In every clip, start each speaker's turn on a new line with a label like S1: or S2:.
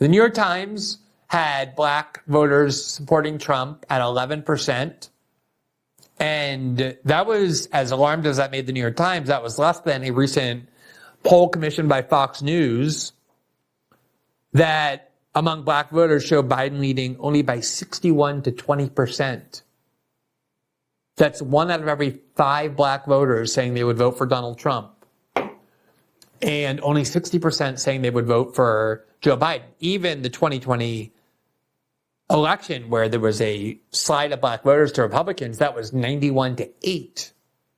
S1: The New York Times had black voters supporting Trump at 11%. And that was, as alarmed as that made the New York Times, that was less than a recent poll commissioned by Fox News that among black voters showed Biden leading only by 61 to 20%. That's 1 out of every 5 black voters saying they would vote for Donald Trump. And only 60% saying they would vote for Joe Biden. Even the 2020 election, where there was a slide of black voters to Republicans, that was 91 to 8.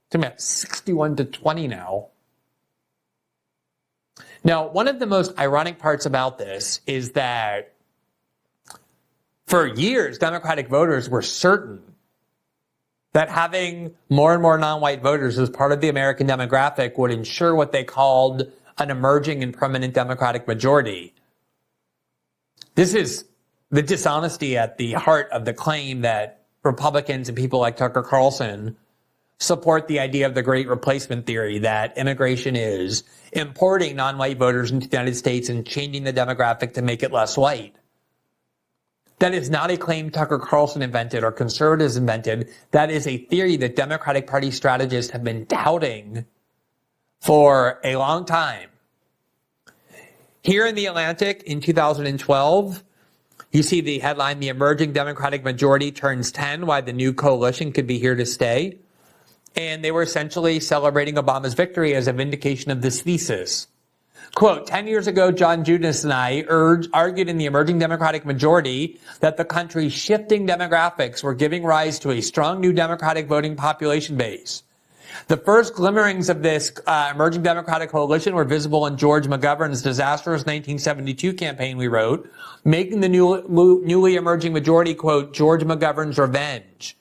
S1: It's about 61 to 20 now. Now, one of the most ironic parts about this is that for years, Democratic voters were certain that having more and more non-white voters as part of the American demographic would ensure what they called an emerging and permanent Democratic majority. This is the dishonesty at the heart of the claim that Republicans and people like Tucker Carlson support the idea of the great replacement theory, that immigration is importing non-white voters into the United States and changing the demographic to make it less white. That is not a claim Tucker Carlson invented or conservatives invented. That is a theory that Democratic Party strategists have been touting for a long time. Here in The Atlantic in 2012, you see the headline, "The Emerging Democratic Majority Turns 10, Why the New Coalition Could Be Here to Stay." And they were essentially celebrating Obama's victory as a vindication of this thesis. Quote, 10 years ago, John Judas and I argued in the Emerging Democratic Majority that the country's shifting demographics were giving rise to a strong new Democratic voting population base. The first glimmerings of this emerging Democratic coalition were visible in George McGovern's disastrous 1972 campaign, we wrote, making the newly emerging majority, quote, George McGovern's revenge.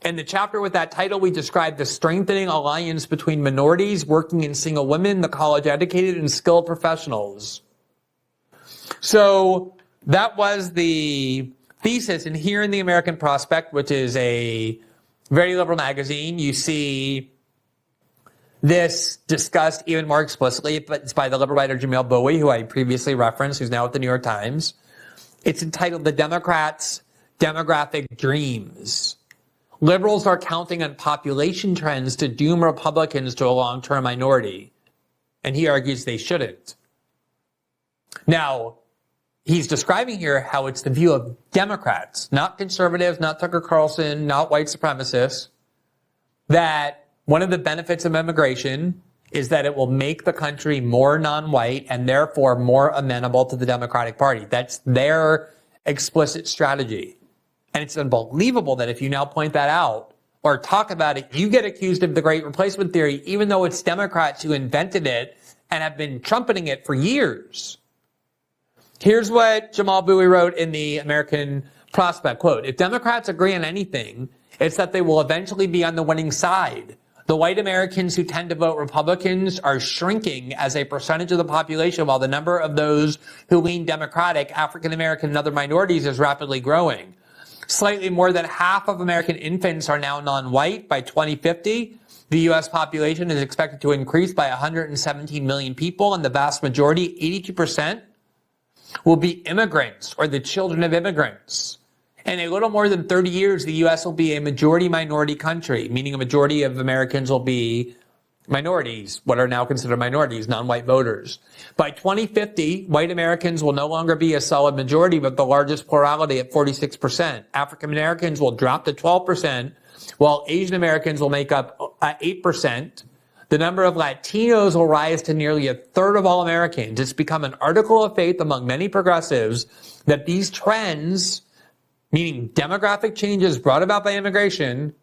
S1: In the chapter with that title, we described the strengthening alliance between minorities, working and single women, the college-educated, and skilled professionals. So that was the thesis. And here in the American Prospect, which is a very liberal magazine, you see this discussed even more explicitly, but it's by the liberal writer Jamil Bowie, who I previously referenced, who's now at the New York Times. It's entitled "The Democrats' Demographic Dreams." Liberals are counting on population trends to doom Republicans to a long-term minority. And he argues they shouldn't. Now, he's describing here how it's the view of Democrats, not conservatives, not Tucker Carlson, not white supremacists, that one of the benefits of immigration is that it will make the country more non-white and therefore more amenable to the Democratic Party. That's their explicit strategy. And it's unbelievable that if you now point that out or talk about it, you get accused of the great replacement theory, even though it's Democrats who invented it and have been trumpeting it for years. Here's what Jamal Bowie wrote in the American Prospect, quote, "If Democrats agree on anything, it's that they will eventually be on the winning side. The white Americans who tend to vote Republicans are shrinking as a percentage of the population, while the number of those who lean Democratic, African American, and other minorities is rapidly growing. Slightly more than half of American infants are now non-white. By 2050, the U.S. population is expected to increase by 117 million people, and the vast majority, 82%, will be immigrants or the children of immigrants. In a little more than 30 years, the U.S. will be a majority-minority country, meaning a majority of Americans will be minorities, what are now considered minorities, non-white voters. By 2050, white Americans will no longer be a solid majority, but the largest plurality at 46%. African Americans will drop to 12%, while Asian Americans will make up 8%. The number of Latinos will rise to nearly a third of all Americans. It's become an article of faith among many progressives that these trends, meaning demographic changes brought about by immigration,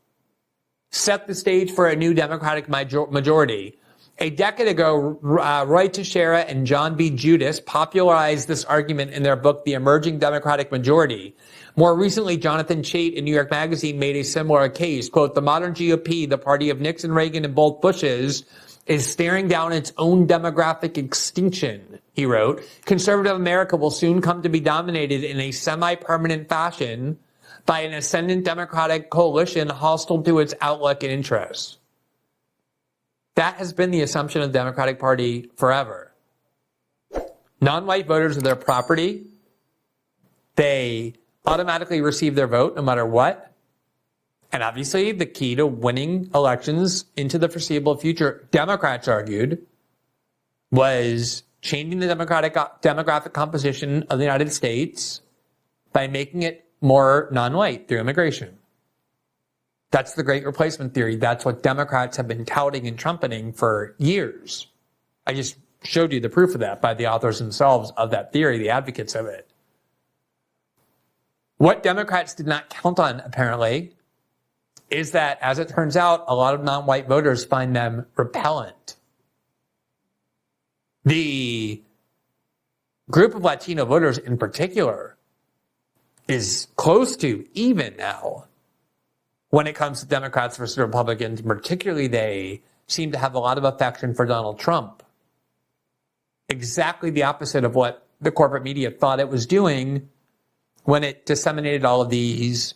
S1: set the stage for a new Democratic majority. A decade ago, Roy Teixeira and John B. Judas popularized this argument in their book, The Emerging Democratic Majority. More recently, Jonathan Chait in New York Magazine made a similar case. Quote, "The modern GOP, the party of Nixon, Reagan, and both Bushes, is staring down its own demographic extinction," he wrote. "Conservative America will soon come to be dominated in a semi-permanent fashion by an ascendant Democratic coalition hostile to its outlook and interests." That has been the assumption of the Democratic Party forever. Non-white voters are their property. They automatically receive their vote no matter what. And obviously, the key to winning elections into the foreseeable future, Democrats argued, was changing the demographic composition of the United States by making it more non-white through immigration. That's the great replacement theory. That's what Democrats have been touting and trumpeting for years. I just showed you the proof of that by the authors themselves of that theory, the advocates of it. What Democrats did not count on, apparently, is that, as it turns out, a lot of non-white voters find them repellent. The group of Latino voters in particular is close to even now when it comes to Democrats versus Republicans. Particularly, they seem to have a lot of affection for Donald Trump. Exactly the opposite of what the corporate media thought it was doing when it disseminated all of these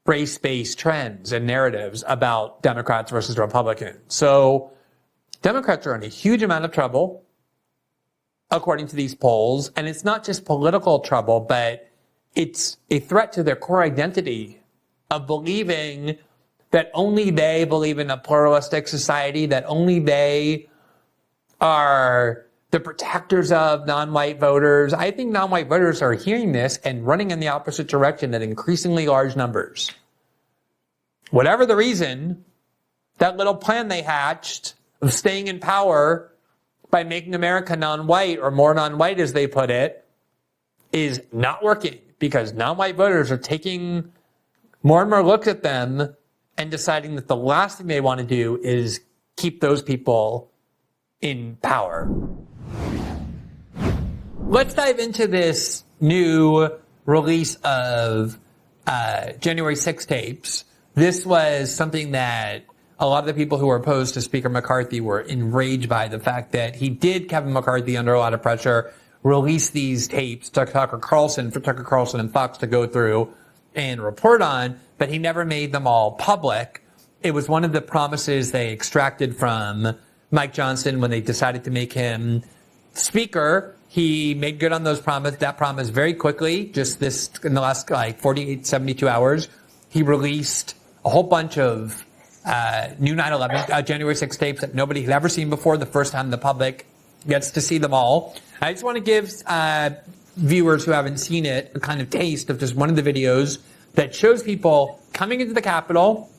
S1: race-based trends and narratives about Democrats versus Republicans. So Democrats are in a huge amount of trouble, according to these polls. And it's not just political trouble, but it's a threat to their core identity of believing that only they believe in a pluralistic society, that only they are the protectors of non-white voters. I think non-white voters are hearing this and running in the opposite direction at increasingly large numbers. Whatever the reason, that little plan they hatched of staying in power by making America non-white, or more non-white as they put it, is not working, because non-white voters are taking more and more looks at them and deciding that the last thing they want to do is keep those people in power. Let's dive into this new release of January 6 tapes. This was something that a lot of the people who were opposed to Speaker McCarthy were enraged by, the fact that he did, Kevin McCarthy, under a lot of pressure, release these tapes to Tucker Carlson, for Tucker Carlson and Fox to go through and report on, but he never made them all public. It was one of the promises they extracted from Mike Johnson when they decided to make him Speaker. He made good on that promise very quickly. Just in the last 48, 72 hours, he released a whole bunch of new 9/11 January 6 tapes that nobody had ever seen before. The first time the public gets to see them all. I just want to give viewers who haven't seen it a kind of taste of just one of the videos that shows people coming into the Capitol,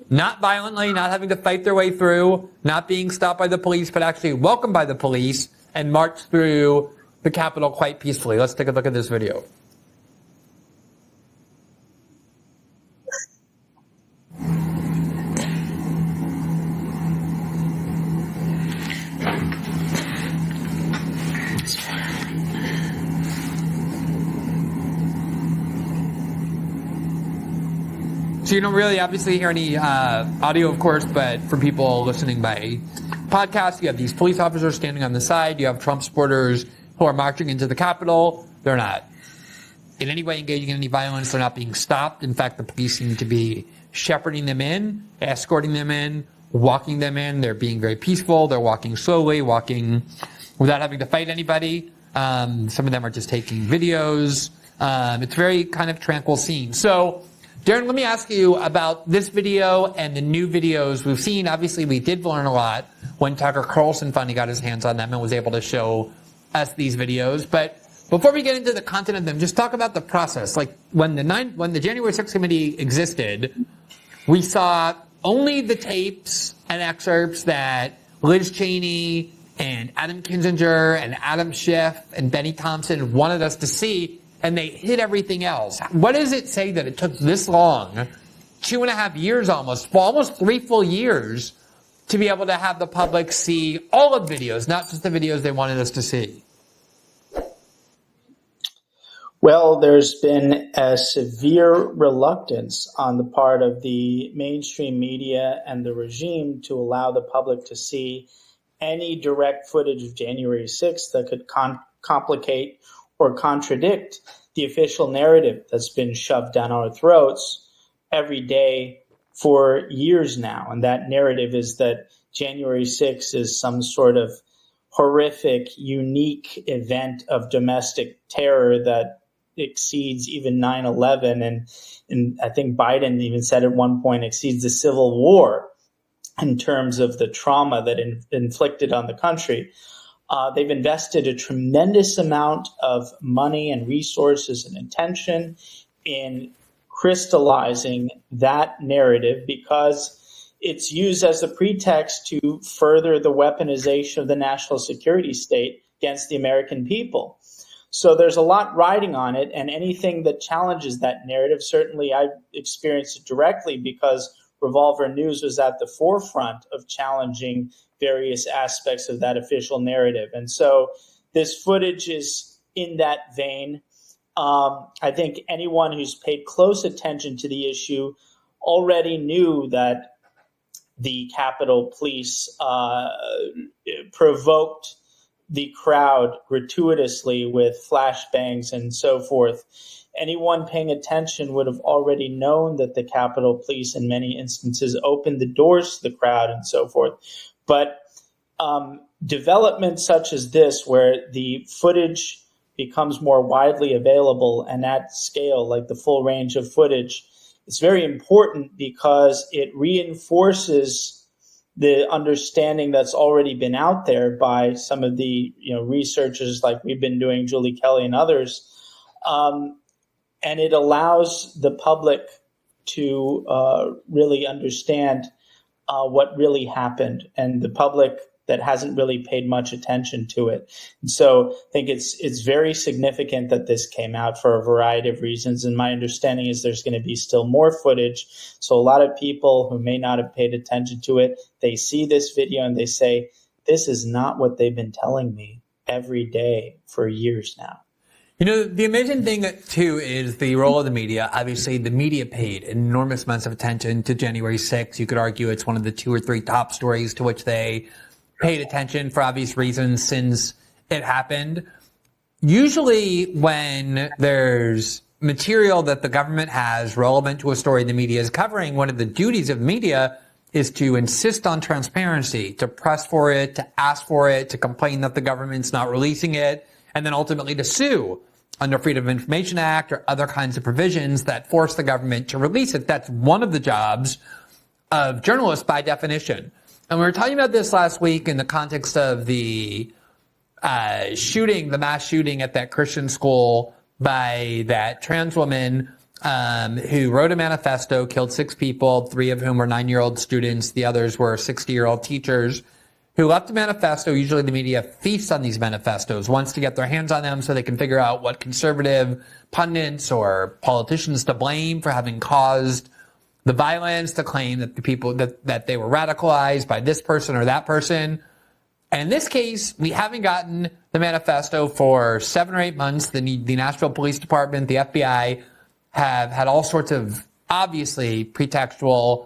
S1: not violently, not having to fight their way through, not being stopped by the police, but actually welcomed by the police and marched through the Capitol quite peacefully. Let's take a look at this video. So you don't really obviously hear any audio, of course, but for people listening by podcast, you have these police officers standing on the side. You have Trump supporters who are marching into the Capitol. They're not in any way engaging in any violence. They're not being stopped. In fact, the police seem to be shepherding them in, escorting them in, walking them in. They're being very peaceful. They're walking slowly, walking without having to fight anybody. Some of them are just taking videos. It's very kind of tranquil scene. So, Darren, let me ask you about this video and the new videos we've seen. Obviously, we did learn a lot when Tucker Carlson finally got his hands on them and was able to show us these videos. But before we get into the content of them, just talk about the process. Like when the January 6th committee existed, we saw only the tapes and excerpts that Liz Cheney and Adam Kinzinger and Adam Schiff and Benny Thompson wanted us to see, and they hid everything else. What does it say that it took this long, 2.5 years almost 3 full years, to be able to have the public see all of the videos, not just the videos they wanted us to see?
S2: Well, there's been a severe reluctance on the part of the mainstream media and the regime to allow the public to see any direct footage of January 6th that could complicate or contradict the official narrative that's been shoved down our throats every day for years now. And that narrative is that January 6th is some sort of horrific, unique event of domestic terror that exceeds even 9/11, and I think Biden even said at one point exceeds the Civil War in terms of the trauma that inflicted on the country. They've invested a tremendous amount of money and resources and attention in crystallizing that narrative because it's used as a pretext to further the weaponization of the national security state against the American people. So there's a lot riding on it, and anything that challenges that narrative, certainly I've experienced it directly because Revolver News was at the forefront of challenging various aspects of that official narrative. And so this footage is in that vein. I think anyone who's paid close attention to the issue already knew that the Capitol Police provoked the crowd gratuitously with flashbangs and so forth. Anyone paying attention would have already known that the Capitol Police in many instances opened the doors to the crowd and so forth. But developments such as this, where the footage becomes more widely available and at scale, like the full range of footage, it's very important because it reinforces the understanding that's already been out there by some of the researchers like we've been doing, Julie Kelly and others. And it allows the public to really understand what really happened, and the public that hasn't really paid much attention to it. And so I think it's very significant that this came out for a variety of reasons. And my understanding is there's going to be still more footage. So a lot of people who may not have paid attention to it, they see this video and they say, this is not what they've been telling me every day for years now.
S1: The amazing thing, too, is the role of the media. Obviously, the media paid enormous amounts of attention to January 6th. You could argue it's one of the 2 or 3 top stories to which they paid attention for obvious reasons since it happened. Usually when there's material that the government has relevant to a story the media is covering, one of the duties of media is to insist on transparency, to press for it, to ask for it, to complain that the government's not releasing it, and then ultimately to sue under Freedom of Information Act or other kinds of provisions that force the government to release it. That's one of the jobs of journalists by definition. And we were talking about this last week in the context of the shooting, the mass shooting at that Christian school by that trans woman who wrote a manifesto, killed 6 people, 3 of whom were 9-year-old students. The others were 60-year-old teachers who left a manifesto. Usually the media feasts on these manifestos, wants to get their hands on them so they can figure out what conservative pundits or politicians to blame for having caused the violence, to claim that the people that they were radicalized by this person or that person. And in this case, we haven't gotten the manifesto for 7 or 8 months. The Nashville Police Department, the FBI have had all sorts of obviously pretextual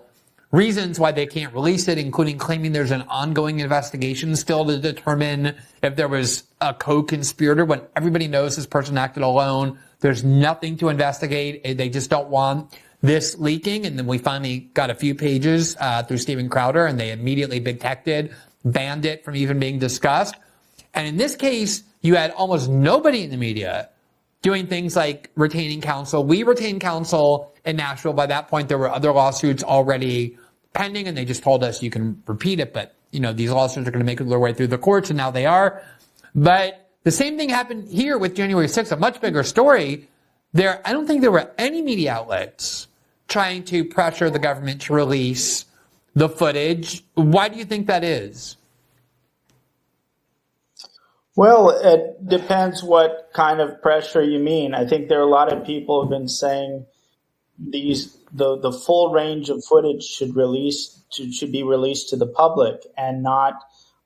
S1: reasons why they can't release it, including claiming there's an ongoing investigation still to determine if there was a co-conspirator when everybody knows this person acted alone. There's nothing to investigate. They just don't want this leaking. And then we finally got a few pages through Steven Crowder, and they immediately detected, banned it from even being discussed. And in this case, you had almost nobody in the media doing things like retaining counsel. We retained counsel in Nashville. By that point, there were other lawsuits already pending, and they just told us you can repeat it, but these lawsuits are going to make their way through the courts, and now they are. But the same thing happened here with January 6th, a much bigger story. I don't think there were any media outlets trying to pressure the government to release the footage. Why do you think that is?
S2: Well, it depends what kind of pressure you mean. I think there are a lot of people who have been saying the full range of footage should be released to the public and not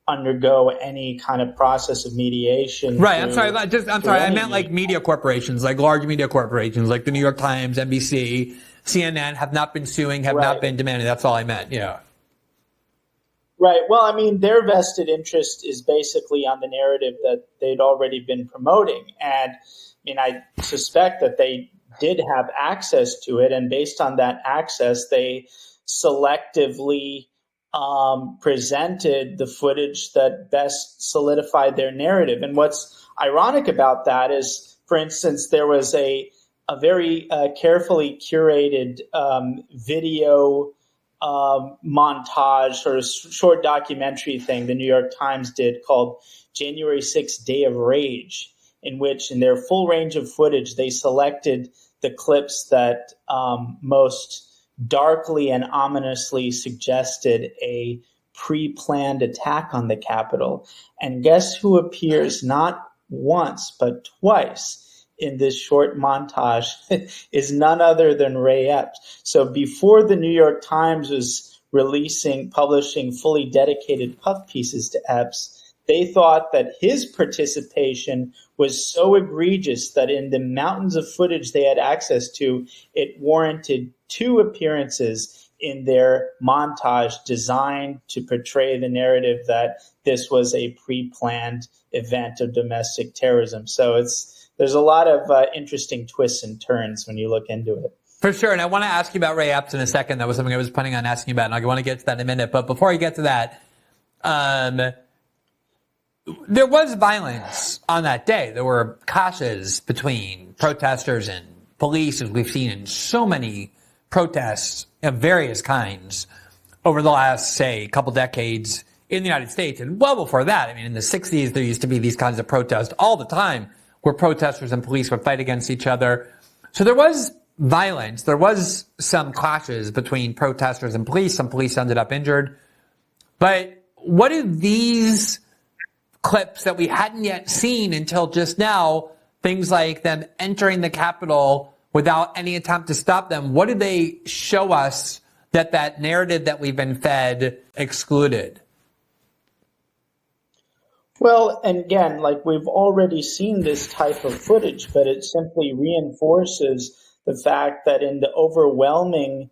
S2: undergo any kind of process of mediation.
S1: Right. I'm sorry. I meant like media corporations, like large media corporations, like the New York Times, NBC, CNN have not been suing, have not been demanding. That's all I meant. Yeah.
S2: Right. Well, I mean, their vested interest is basically on the narrative that they'd already been promoting. And I suspect that they did have access to it. And based on that access, they selectively presented the footage that best solidified their narrative. And what's ironic about that is For instance, there was a very carefully curated video montage or short documentary thing the New York Times did called January 6th Day of Rage, in which in their full range of footage, they selected the clips that most darkly and ominously suggested a pre-planned attack on the Capitol. And guess who appears not once, but twice in this short montage is none other than Ray Epps. So before the New York Times was publishing fully dedicated puff pieces to Epps, they thought that his participation was so egregious that in the mountains of footage they had access to, it warranted 2 appearances in their montage designed to portray the narrative that this was a pre-planned event of domestic terrorism. So there's a lot of interesting twists and turns when you look into it.
S1: For sure. And I want to ask you about Ray Epps in a second. That was something I was planning on asking about, and I want to get to that in a minute. But before I get to that, there was violence on that day. There were clashes between protesters and police, as we've seen in so many protests of various kinds over the last, say, couple decades in the United States. And well before that, I mean, in the 60s, there used to be these kinds of protests all the time where protesters and police would fight against each other. So there was violence. There was some clashes between protesters and police. Some police ended up injured. But what do these clips that we hadn't yet seen until just now, things like them entering the Capitol without any attempt to stop them, what did they show us that narrative that we've been fed excluded?
S2: Well, and again, like we've already seen this type of footage, but it simply reinforces the fact that in the overwhelming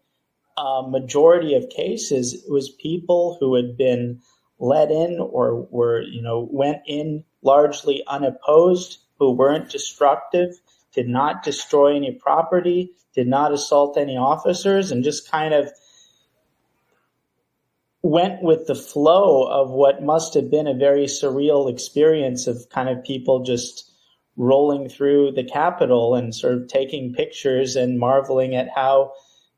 S2: majority of cases, it was people who had been let in or went in largely unopposed, who weren't destructive, did not destroy any property, did not assault any officers, and just kind of went with the flow of what must have been a very surreal experience of kind of people just rolling through the Capitol and sort of taking pictures and marveling at how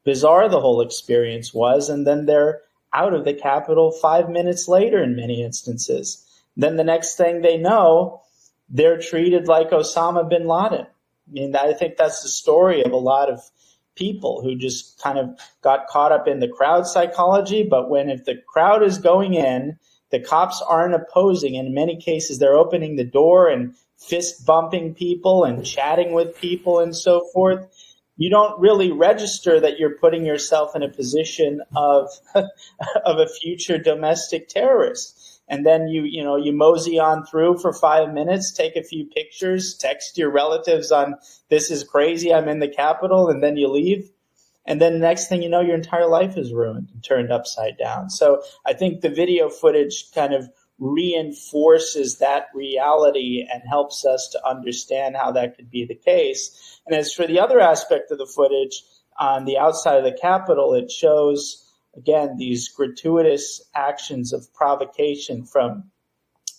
S2: bizarre the whole experience was. And then they're out of the Capitol 5 minutes later in many instances. Then the next thing they know, they're treated like Osama bin Laden. I mean, I think that's the story of a lot of people who just kind of got caught up in the crowd psychology. But if the crowd is going in, the cops aren't opposing. In many cases, they're opening the door and fist bumping people and chatting with people and so forth. You don't really register that you're putting yourself in a position of a future domestic terrorist. And then you mosey on through for 5 minutes, take a few pictures, text your relatives on this is crazy, I'm in the Capitol, and then you leave. And then the next thing you know, your entire life is ruined and turned upside down. So I think the video footage kind of reinforces that reality and helps us to understand how that could be the case. And as for the other aspect of the footage on the outside of the Capitol, it shows, again, these gratuitous actions of provocation from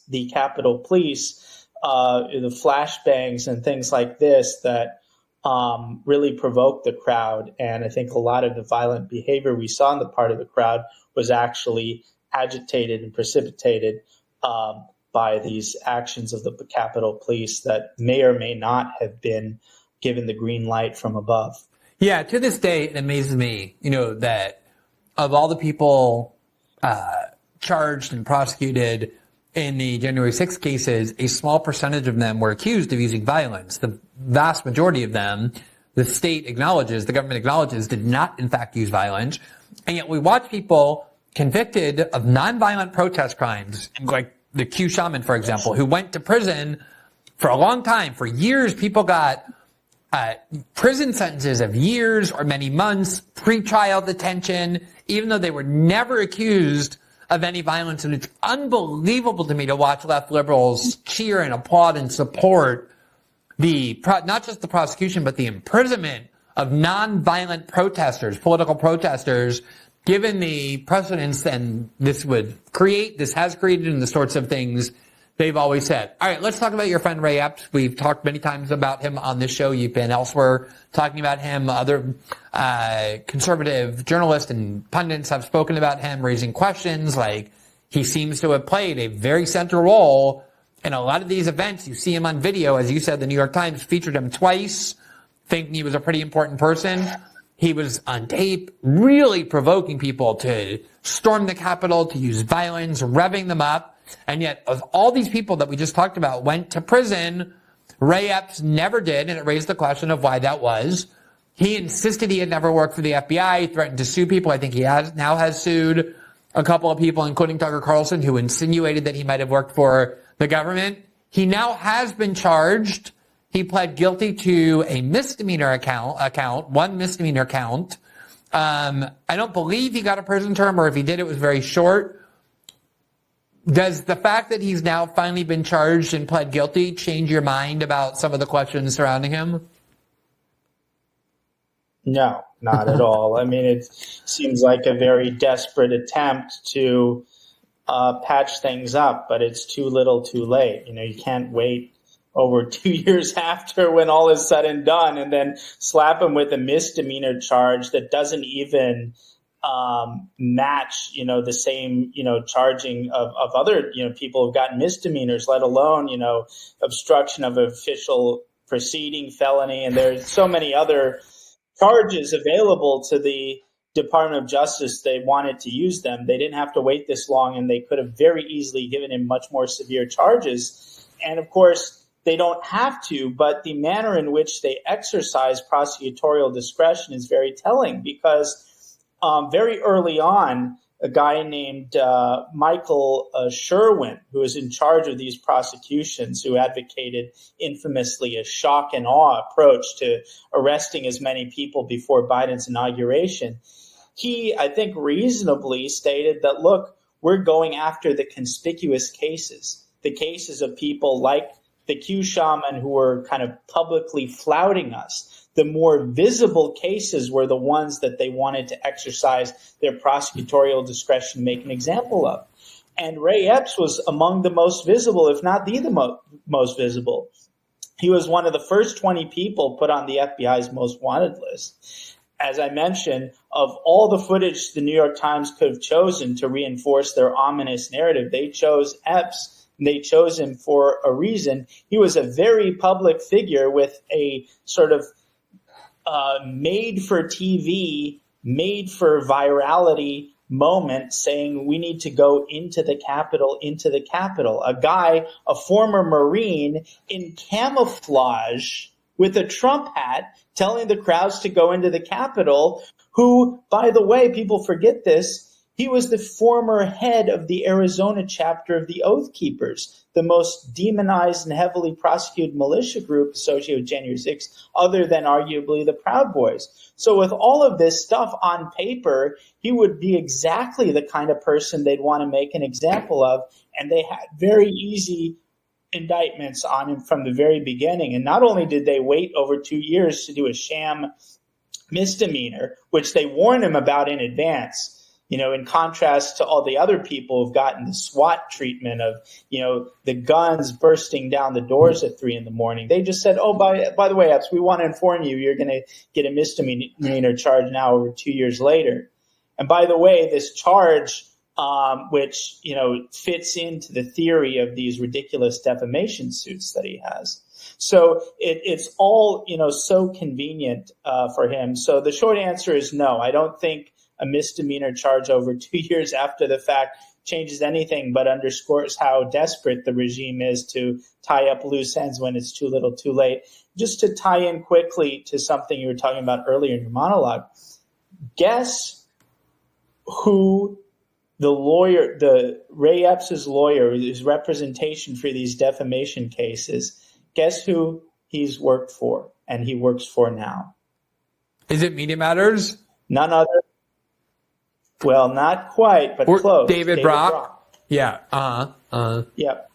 S2: the Capitol Police, the flashbangs and things like this that really provoked the crowd. And I think a lot of the violent behavior we saw on the part of the crowd was actually agitated and precipitated by these actions of the Capitol Police that may or may not have been given the green light from above.
S1: Yeah, to this day, it amazes me, that of all the people charged and prosecuted in the January 6th cases, a small percentage of them were accused of using violence. The vast majority of them, the government acknowledges, did not in fact use violence. And yet we watch people convicted of nonviolent protest crimes, like the Q shaman, for example, who went to prison for a long time. For years, people got prison sentences of years or many months, pre-trial detention, even though they were never accused of any violence. And it's unbelievable to me to watch left liberals cheer and applaud and support not just the prosecution, but the imprisonment of nonviolent protesters, political protesters, given the precedents and this has created and the sorts of things they've always said. All right, let's talk about your friend Ray Epps. We've talked many times about him on this show. You've been elsewhere talking about him. Other conservative journalists and pundits have spoken about him, raising questions. Like, he seems to have played a very central role in a lot of these events. You see him on video. As you said, the New York Times featured him twice, thinking he was a pretty important person. He was on tape, really provoking people to storm the Capitol, to use violence, revving them up. And yet, of all these people that we just talked about went to prison, Ray Epps never did, and it raised the question of why that was. He insisted he had never worked for the FBI, threatened to sue people. I think he now has sued a couple of people, including Tucker Carlson, who insinuated that he might have worked for the government. He now has been charged. He pled guilty to a misdemeanor one misdemeanor count. I don't believe he got a prison term, or if he did, it was very short. Does the fact that he's now finally been charged and pled guilty change your mind about some of the questions surrounding him?
S2: No, not at all. I mean, it seems like a very desperate attempt to patch things up, but it's too little too late. You can't wait over 2 years after when all is said and done and then slap him with a misdemeanor charge that doesn't even match, the same, charging of other, people who've gotten misdemeanors, let alone, obstruction of official proceeding, felony. And there's so many other charges available to the Department of Justice. They wanted to use them. They didn't have to wait this long, and they could have very easily given him much more severe charges. And of course, they don't have to, but the manner in which they exercise prosecutorial discretion is very telling, because very early on, a guy named Michael Sherwin, who was in charge of these prosecutions, who advocated infamously a shock and awe approach to arresting as many people before Biden's inauguration, he, I think, reasonably stated that, look, we're going after the conspicuous cases, the cases of people like the Q shaman who were kind of publicly flouting us. The more visible cases were the ones that they wanted to exercise their prosecutorial discretion, make an example of. And Ray Epps was among the most visible, if not the most visible. He was one of the first 20 people put on the FBI's most wanted list. As I mentioned, of all the footage the New York Times could have chosen to reinforce their ominous narrative, they chose Epps. They chose him for a reason. He was a very public figure with a sort of made for TV, made for virality moment, saying we need to go into the Capitol. A guy, a former Marine in camouflage with a Trump hat, telling the crowds to go into the Capitol, who, by the way, people forget this, he was the former head of the Arizona chapter of the Oath Keepers, the most demonized and heavily prosecuted militia group associated with January 6th, other than arguably the Proud Boys. So with all of this stuff on paper, he would be exactly the kind of person they'd want to make an example of, and they had very easy indictments on him from the very beginning. And not only did they wait over 2 years to do a sham misdemeanor, which they warned him about in advance, in contrast to all the other people who've gotten the SWAT treatment of, the guns bursting down the doors at 3 a.m. They just said, oh, by the way, Epps, we want to inform you, you're going to get a misdemeanor charge now over 2 years later. And by the way, this charge, which, fits into the theory of these ridiculous defamation suits that he has. So it's all, so convenient for him. So the short answer is no. I don't think a misdemeanor charge over 2 years after the fact changes anything, but underscores how desperate the regime is to tie up loose ends when it's too little too late. Just to tie in quickly to something you were talking about earlier in your monologue, guess who the Ray Epps' lawyer, his representation for these defamation cases, guess who he's worked for and he works for now?
S1: Is it Media Matters?
S2: None other. Well, not quite, but close.
S1: David Brock? Yeah.
S2: Yep.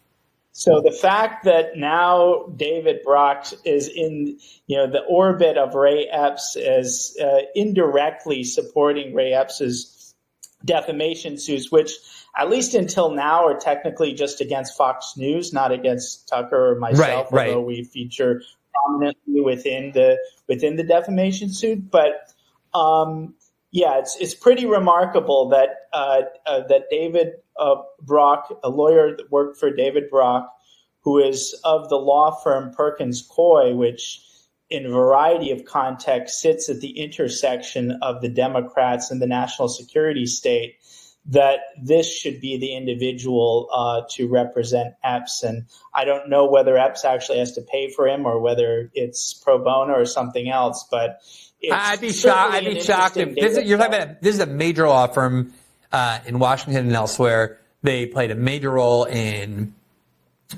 S2: So the fact that now David Brock is in, the orbit of Ray Epps as indirectly supporting Ray Epps' defamation suits, which at least until now, are technically just against Fox News, not against Tucker or myself,
S1: Right.
S2: although we feature prominently within the defamation suit. But yeah, it's pretty remarkable that that David Brock, a lawyer that worked for David Brock, who is of the law firm Perkins Coie, which in a variety of contexts sits at the intersection of the Democrats and the national security state, that this should be the individual to represent Epps. And I don't know whether Epps actually has to pay for him or whether it's pro bono or something else, but
S1: I'd be shocked if this is a major law firm in Washington and elsewhere. They played a major role in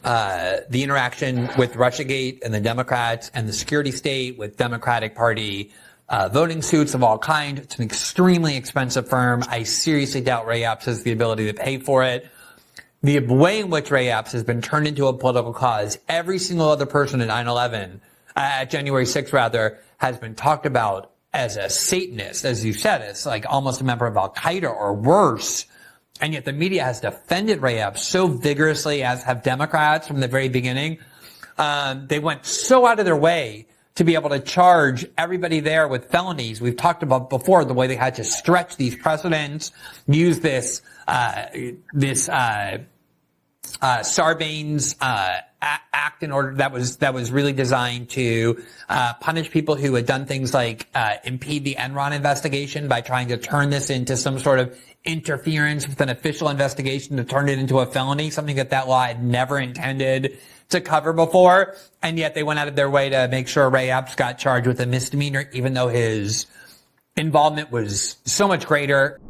S1: the interaction with Russiagate and the Democrats and the security state with Democratic Party voting suits of all kinds. It's an extremely expensive firm. I seriously doubt Ray Epps has the ability to pay for it. The way in which Ray Epps has been turned into a political cause, every single other person at 9/11, at January 6th rather, has been talked about as a Satanist, as you said, as like almost a member of Al-Qaeda or worse. And yet the media has defended Ray Epps so vigorously, as have Democrats from the very beginning. They went so out of their way to be able to charge everybody there with felonies. We've talked about before the way they had to stretch these precedents, use this Sarbanes act in order that was really designed to punish people who had done things like impede the Enron investigation by trying to turn this into some sort of interference with an official investigation to turn it into a felony, something that law had never intended to cover before. And yet they went out of their way to make sure Ray Epps got charged with a misdemeanor, even though his involvement was so much greater.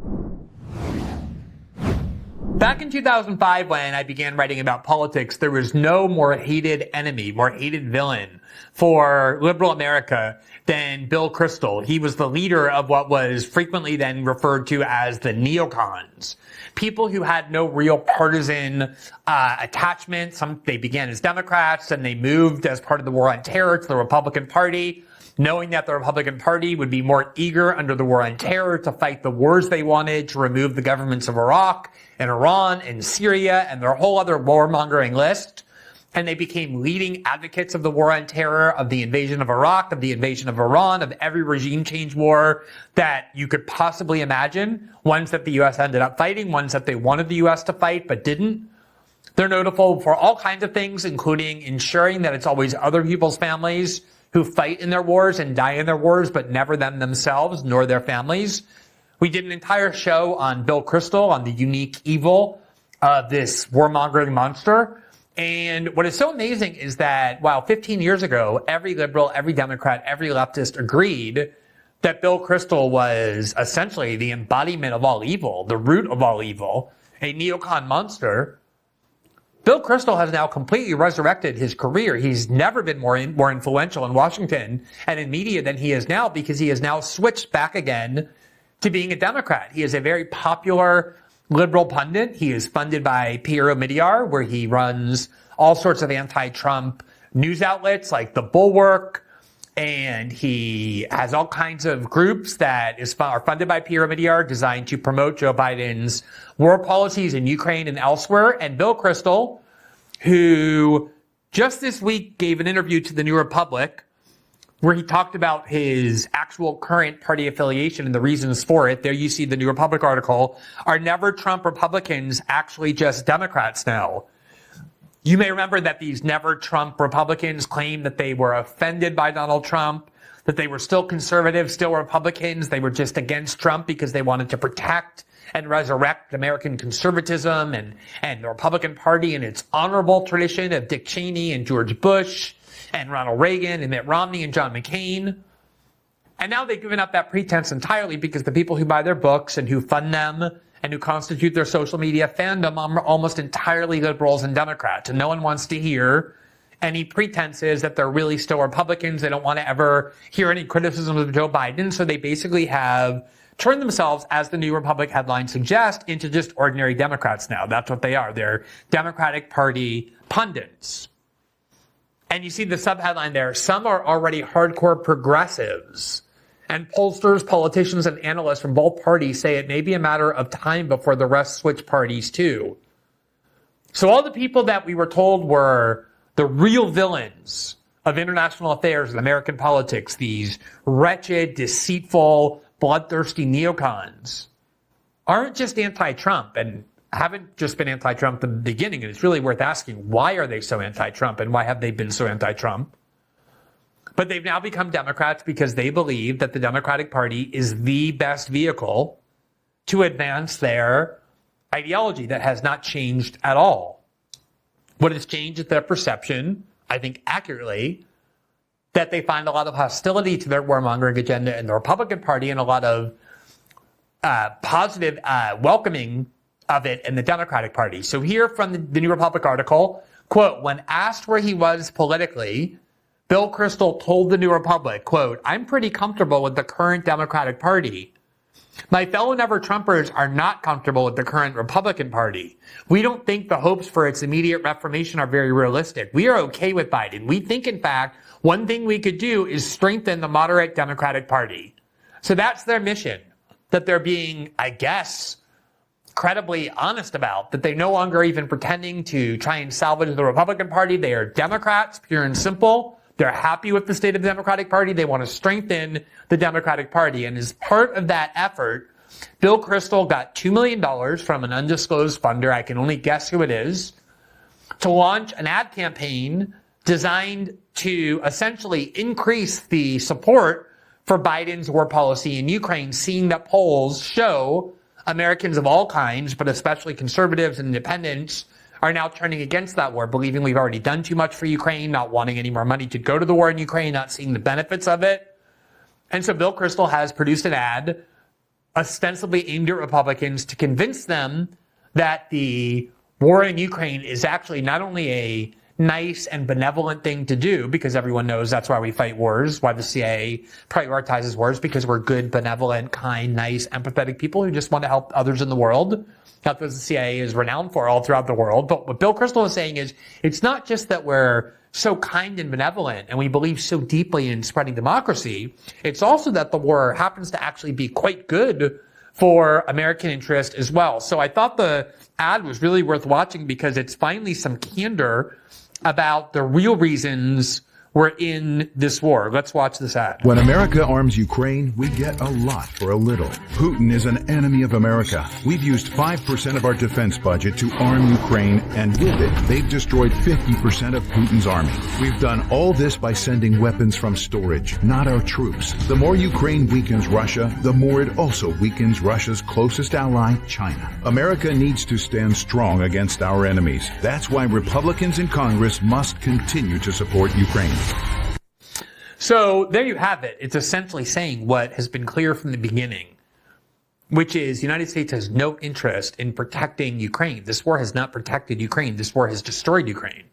S1: Back in 2005, when I began writing about politics, there was no more hated enemy, more hated villain for liberal America than Bill Kristol. He was the leader of what was frequently then referred to as the Neocons. People who had no real partisan attachment. They began as Democrats and they moved as part of the war on terror to the Republican Party, knowing that the Republican Party would be more eager under the war on terror to fight the wars they wanted, to remove the governments of Iraq and Iran and Syria and their whole other warmongering list. And they became leading advocates of the war on terror, of the invasion of Iraq, of the invasion of Iran, of every regime change war that you could possibly imagine, ones that the U.S. ended up fighting, ones that they wanted the U.S. to fight but didn't. They're notable for all kinds of things, including ensuring that it's always other people's families who fight in their wars and die in their wars, but never them themselves, nor their families. We did an entire show on Bill Kristol, on the unique evil of this warmongering monster. And what is so amazing is that while 15 years ago, every liberal, every Democrat, every leftist agreed that Bill Kristol was essentially the embodiment of all evil, the root of all evil, a neocon monster, Bill Kristol has now completely resurrected his career. He's never been more influential in Washington and in media than he is now, because he has now switched back again to being a Democrat. He is a very popular liberal pundit. He is funded by Pierre Omidyar, where he runs all sorts of anti-Trump news outlets like The Bulwark, and he has all kinds of groups that are funded by Pierre Omidyar designed to promote Joe Biden's war policies in Ukraine and elsewhere. And Bill Kristol, who just this week gave an interview to the New Republic where he talked about his actual current party affiliation and the reasons for it. There you see the New Republic article. Are never Trump Republicans actually just Democrats now? You may remember that these never Trump Republicans claimed that they were offended by Donald Trump, that they were still conservative, still Republicans. They were just against Trump because they wanted to protect and resurrect American conservatism and the Republican Party and its honorable tradition of Dick Cheney and George Bush and Ronald Reagan and Mitt Romney and John McCain. And now they've given up that pretense entirely because the people who buy their books and who fund them and who constitute their social media fandom are almost entirely liberals and Democrats. And no one wants to hear any pretenses that they're really still Republicans. They don't want to ever hear any criticism of Joe Biden. So they basically have turned themselves, as the New Republic headline suggests, into just ordinary Democrats now. That's what they are. They're Democratic Party pundits. And you see the subheadline there, some are already hardcore progressives. And pollsters, politicians, and analysts from both parties say it may be a matter of time before the rest switch parties too. So all the people that we were told were the real villains of international affairs and American politics, these wretched, deceitful, bloodthirsty neocons, aren't just anti-Trump and haven't just been anti-Trump from the beginning. And it's really worth asking, why are they so anti-Trump and why have they been so anti-Trump? But they've now become Democrats because they believe that the Democratic Party is the best vehicle to advance their ideology that has not changed at all. What has changed is their perception, I think accurately, that they find a lot of hostility to their warmongering agenda in the Republican Party and a lot of positive welcoming of it in the Democratic Party. So here from the New Republic article, quote, when asked where he was politically, Bill Kristol told the New Republic, quote, I'm pretty comfortable with the current Democratic Party. My fellow never-Trumpers are not comfortable with the current Republican Party. We don't think the hopes for its immediate reformation are very realistic. We are okay with Biden. We think, in fact, one thing we could do is strengthen the moderate Democratic Party. So that's their mission, that they're being, I guess, credibly honest about, that they're no longer even pretending to try and salvage the Republican Party. They are Democrats, pure and simple. They're happy with the state of the Democratic Party. They want to strengthen the Democratic Party. And as part of that effort, Bill Kristol got $2 million from an undisclosed funder, I can only guess who it is, to launch an ad campaign designed to essentially increase the support for Biden's war policy in Ukraine, seeing that polls show Americans of all kinds, but especially conservatives and independents, are now turning against that war, believing we've already done too much for Ukraine, not wanting any more money to go to the war in Ukraine, not seeing the benefits of it. And so Bill Kristol has produced an ad ostensibly aimed at Republicans to convince them that the war in Ukraine is actually not only a nice and benevolent thing to do, because everyone knows that's why we fight wars, why the CIA prioritizes wars, because we're good, benevolent, kind, nice, empathetic people who just want to help others in the world. That's what the CIA is renowned for all throughout the world. But what Bill Kristol is saying is, it's not just that we're so kind and benevolent and we believe so deeply in spreading democracy. It's also that the war happens to actually be quite good for American interest as well. So I thought the ad was really worth watching because it's finally some candor about the real reasons we're in this war. Let's watch this ad.
S3: When America arms Ukraine, we get a lot for a little. Putin is an enemy of America. We've used 5% of our defense budget to arm Ukraine, and with it, they've destroyed 50% of Putin's army. We've done all this by sending weapons from storage, not our troops. The more Ukraine weakens Russia, the more it also weakens Russia's closest ally, China. America needs to stand strong against our enemies. That's why Republicans in Congress must continue to support Ukraine.
S1: So there you have it. It's essentially saying what has been clear from the beginning, which is the United States has no interest in protecting Ukraine. This war has not protected Ukraine. This war has destroyed Ukraine.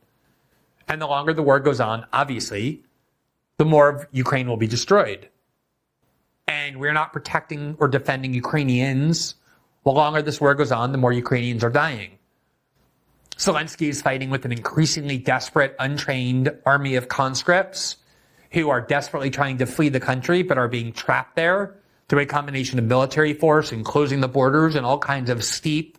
S1: And the longer the war goes on, obviously, the more of Ukraine will be destroyed. And we're not protecting or defending Ukrainians. The longer this war goes on, the more Ukrainians are dying. Zelensky is fighting with an increasingly desperate, untrained army of conscripts who are desperately trying to flee the country but are being trapped there through a combination of military force and closing the borders and all kinds of steep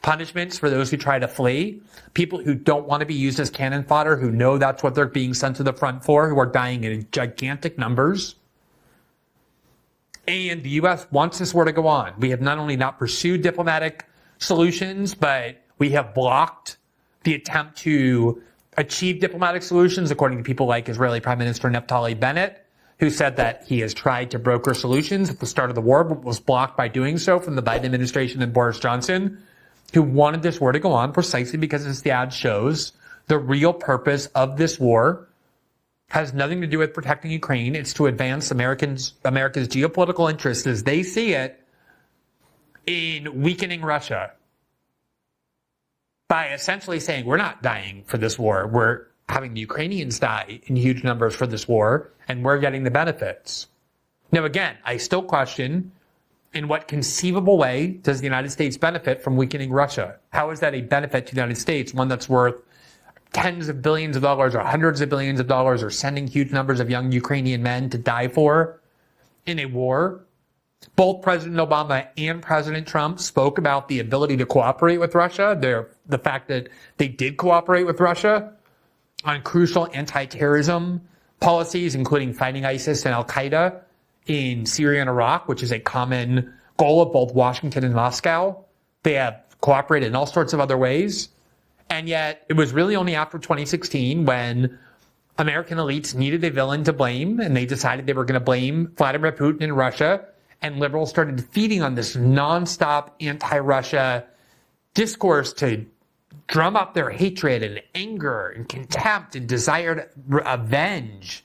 S1: punishments for those who try to flee. People who don't want to be used as cannon fodder, who know that's what they're being sent to the front for, who are dying in gigantic numbers. And the U.S. wants this war to go on. We have not only not pursued diplomatic solutions, but we have blocked the attempt to achieve diplomatic solutions, according to people like Israeli Prime Minister Naftali Bennett, who said that he has tried to broker solutions at the start of the war, but was blocked by doing so from the Biden administration and Boris Johnson, who wanted this war to go on precisely because, as the ad shows, the real purpose of this war has nothing to do with protecting Ukraine. It's to advance America's geopolitical interests as they see it in weakening Russia, by essentially saying we're not dying for this war. We're having the Ukrainians die in huge numbers for this war, and we're getting the benefits. Now, again, I still question, in what conceivable way does the United States benefit from weakening Russia? How is that a benefit to the United States, one that's worth tens of billions of dollars or hundreds of billions of dollars, or sending huge numbers of young Ukrainian men to die for in a war. Both President Obama and President Trump spoke about the ability to cooperate with Russia, the fact that they did cooperate with Russia on crucial anti-terrorism policies, including fighting ISIS and Al-Qaeda in Syria and Iraq, which is a common goal of both Washington and Moscow. They have cooperated in all sorts of other ways. And yet it was really only after 2016 when American elites needed a villain to blame, and they decided they were going to blame Vladimir Putin and Russia, and liberals started feeding on this nonstop anti-Russia discourse to drum up their hatred and anger and contempt and desire to avenge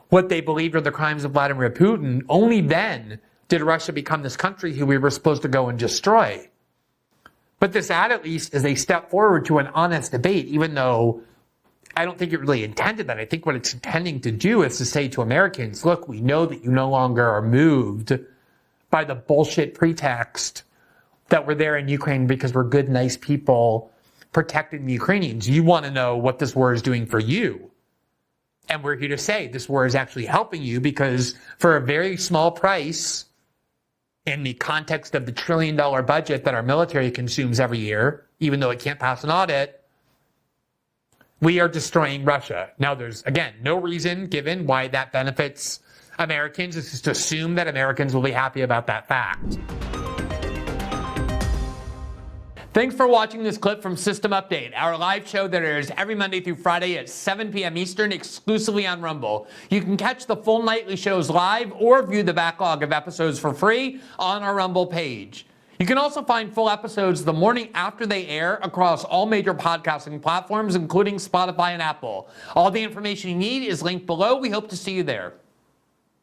S1: what they believed are the crimes of Vladimir Putin. Only then did Russia become this country who we were supposed to go and destroy. But this ad, at least, is a step forward to an honest debate, even though I don't think it really intended that. I think what it's intending to do is to say to Americans, look, we know that you no longer are moved by the bullshit pretext that we're there in Ukraine because we're good, nice people protecting the Ukrainians. You want to know what this war is doing for you. And we're here to say this war is actually helping you because for a very small price, in the context of the $1 trillion budget that our military consumes every year, even though it can't pass an audit, we are destroying Russia. Now, there's, again, no reason given why that benefits Americans. It's just to assume that Americans will be happy about that fact. Thanks for watching this clip from System Update, our live show that airs every Monday through Friday at 7 p.m. Eastern, exclusively on Rumble. You can catch the full nightly shows live or view the backlog of episodes for free on our Rumble page. You can also find full episodes the morning after they air across all major podcasting platforms, including Spotify and Apple. All the information you need is linked below. We hope to see you there.